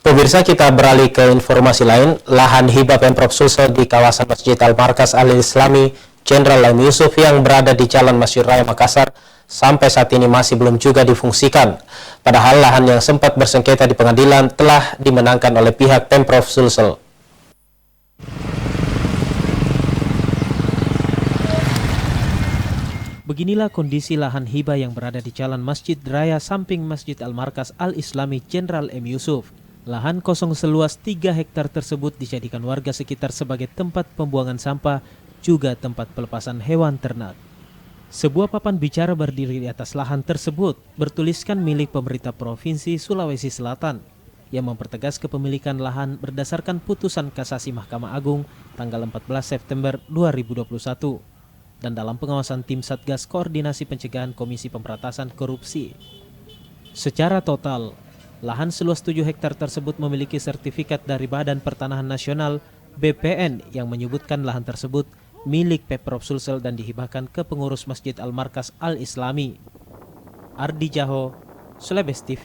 Pemirsa, kita beralih ke informasi lain. Lahan hibah Pemprov Sulsel di kawasan Masjid Al-Markas Al-Islami Jenderal M. Yusuf yang berada di Jalan Masjid Raya Makassar sampai saat ini masih belum juga difungsikan. Padahal lahan yang sempat bersengketa di pengadilan telah dimenangkan oleh pihak Pemprov Sulsel. Beginilah kondisi lahan hibah yang berada di Jalan Masjid Raya samping Masjid Al-Markas Al-Islami Jenderal M. Yusuf. Lahan kosong seluas 3 hektar tersebut dijadikan warga sekitar sebagai tempat pembuangan sampah, juga tempat pelepasan hewan ternak. Sebuah papan bicara berdiri di atas lahan tersebut bertuliskan milik pemerintah Provinsi Sulawesi Selatan yang mempertegas kepemilikan lahan berdasarkan putusan kasasi Mahkamah Agung tanggal 14 September 2021 dan dalam pengawasan tim Satgas Koordinasi Pencegahan Komisi Pemberantasan Korupsi. Secara total, lahan seluas 7 hektar tersebut memiliki sertifikat dari Badan Pertanahan Nasional BPN yang menyebutkan lahan tersebut milik Pemprov Sulsel dan dihibahkan ke pengurus Masjid Al-Markas Al-Islami. Ardi Jaho, Sulawesi TV.